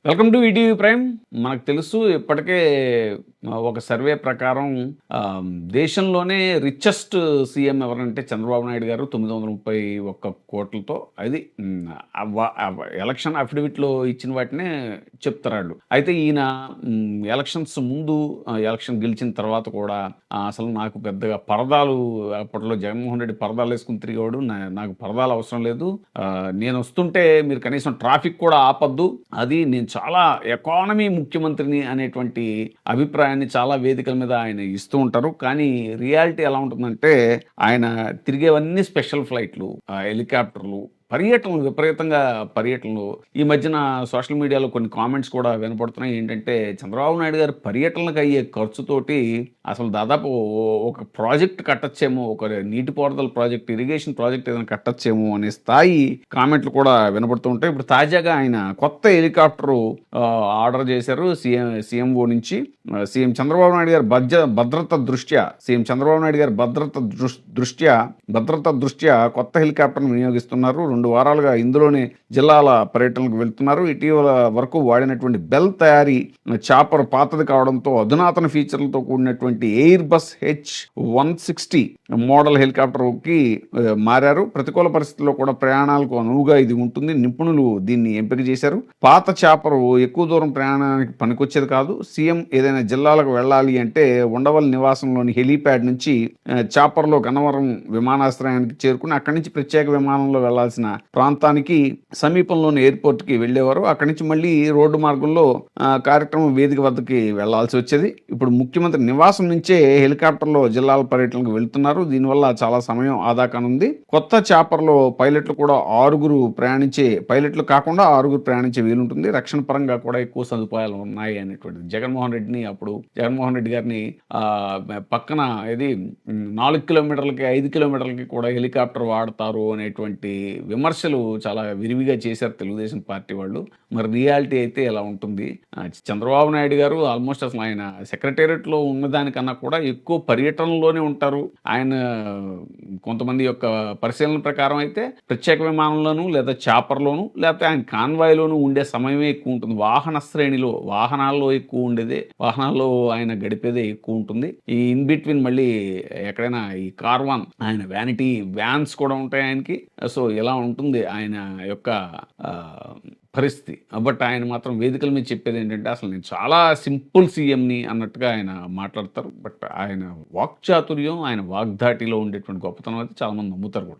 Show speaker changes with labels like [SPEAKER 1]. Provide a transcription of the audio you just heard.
[SPEAKER 1] Welcome to ETV prime. మనకు తెలుసు ఇప్పటికే ఒక సర్వే ప్రకారం దేశంలోనే రిచెస్ట్ సీఎం ఎవరంటే చంద్రబాబు నాయుడు గారు 931 కోట్లతో. అది ఎలక్షన్ అఫిడవిట్లో ఇచ్చిన వాటినే చెప్తారాళ్ళు. అయితే ఈయన ఎలక్షన్స్ ముందు, ఎలక్షన్ గెలిచిన తర్వాత కూడా అసలు నాకు పెద్దగా పరదాలు, అప్పట్లో జగన్మోహన్ రెడ్డి పరదాలు వేసుకుని తిరిగేవాడు. నాకు పరదాలు అవసరం లేదు, నేను వస్తుంటే మీరు కనీసం ట్రాఫిక్ కూడా ఆపద్దు, అది నేను చాలా ఎకానమీ ముఖ్యమంత్రిని అనేటువంటి అభిప్రాయాన్ని చాలా వేదికల మీద ఆయన ఇస్తూ ఉంటారు. కానీ రియాలిటీ ఎలా ఉంటుందంటే ఆయన తిరిగేవన్నీ స్పెషల్ ఫ్లైట్లు, హెలికాప్టర్లు, పర్యటనలు, విపరీతంగా పర్యటనలు. ఈ మధ్యన సోషల్ మీడియాలో కొన్ని కామెంట్స్ కూడా వినపడుతున్నాయి. ఏంటంటే చంద్రబాబు నాయుడు గారి పర్యటనలకు అయ్యే ఖర్చుతోటి అసలు దాదాపు ఒక ప్రాజెక్ట్ కట్టచ్చేమో, ఒక నీటిపారుదల ప్రాజెక్ట్, ఇరిగేషన్ ప్రాజెక్ట్ ఏదైనా కట్టచ్చేమో అనే స్థాయి కామెంట్లు కూడా వినపడుతూ ఉంటాయి. ఇప్పుడు తాజాగా ఆయన కొత్త హెలికాప్టరు ఆర్డర్ చేశారు సీఎంఓ నుంచి. సీఎం చంద్రబాబు నాయుడు గారి భద్రత దృష్ట్యా కొత్త హెలికాప్టర్ను వినియోగిస్తున్నారు. 2 వారాలుగా ఇందులోనే జిల్లాల పర్యటనకు వెళ్తున్నారు. ఇటీవల వరకు వాడినటువంటి బెల్ తయారీ చాపర్ పాతది కావడంతో అధునాతన ఫీచర్లతో కూడినటువంటి ఎయిర్ బస్ H-160 మోడల్ హెలికాప్టర్కి మారారు. ప్రతికూల పరిస్థితుల్లో కూడా ప్రయాణాలకు అనువుగా ఇది ఉంటుంది. నిపుణులు దీన్ని ఎంపిక చేశారు. పాత చాపరు ఎక్కువ దూరం ప్రయాణానికి పనికొచ్చేది కాదు. సీఎం ఏదైనా జిల్లాలకు వెళ్ళాలి అంటే ఉండవల్లి నివాసంలోని హెలీప్యాడ్ నుంచి చాపర్లో గన్నవరం విమానాశ్రయానికి చేరుకుని అక్కడి నుంచి ప్రత్యేక విమానంలో వెళ్లాల్సిన ప్రాంతానికి సమీపంలోని ఎయిర్పోర్ట్కి వెళ్ళేవారు. అక్కడి నుంచి మళ్ళీ రోడ్డు మార్గంలో కార్యక్రమం వేదిక వద్దకి వెళ్లాల్సి వచ్చేది. ఇప్పుడు ముఖ్యమంత్రి నివాసం నుంచే హెలికాప్టర్లో జిల్లాల పర్యటనకు వెళ్తున్నారు. దీనివల్ల చాలా సమయం ఆదా కానుంది. కొత్త చాపర్లో పైలట్లు కాకుండా 6 ప్రయాణించే వీలుంటుంది. రక్షణ పరంగా కూడా ఎక్కువ సదుపాయాలు ఉన్నాయి అనేటువంటిది. జగన్మోహన్ రెడ్డి గారిని పక్కన 4 కిలోమీటర్లకి 5 కిలోమీటర్లకి కూడా హెలికాప్టర్ వాడతారు అనేటువంటి విమర్శలు చాలా విరివిగా చేశారు తెలుగుదేశం పార్టీ వాళ్ళు. మరి రియాలిటీ అయితే ఎలా ఉంటుంది? చంద్రబాబు నాయుడు గారు ఆల్మోస్ట్ అసలు ఆయన సెక్రటేరియట్లో ఉన్నదానికన్నా కూడా ఎక్కువ పర్యటనలోనే ఉంటారు. ఆయన కొంతమంది యొక్క పరిశీలన ప్రకారం అయితే ప్రత్యేక విమానంలోనూ లేదా చాపర్లోనూ లేకపోతే ఆయన కాన్వాయ్లోనూ ఉండే సమయమే ఎక్కువ ఉంటుంది. వాహనాల్లో ఆయన గడిపేదే ఎక్కువ ఉంటుంది. ఈ ఇన్ బిట్వీన్ మళ్ళీ ఎక్కడైనా ఈ కార్వాన్, ఆయన వ్యానిటీ వ్యాన్స్ కూడా ఉంటాయి ఆయనకి. సో ఇలా ఉంటుంది ఆయన యొక్క పరిస్థితి. బట్ ఆయన మాత్రం వేదికల మీద చెప్పేది ఏంటంటే అసలు నేను చాలా సింపుల్ సీఎంని అన్నట్టుగా ఆయన మాట్లాడతారు. బట్ ఆయన వాక్చాతుర్యం, ఆయన వాగ్ధాటిలో ఉండేటువంటి గొప్పతనం అయితే చాలామంది నమ్ముతారు కూడా.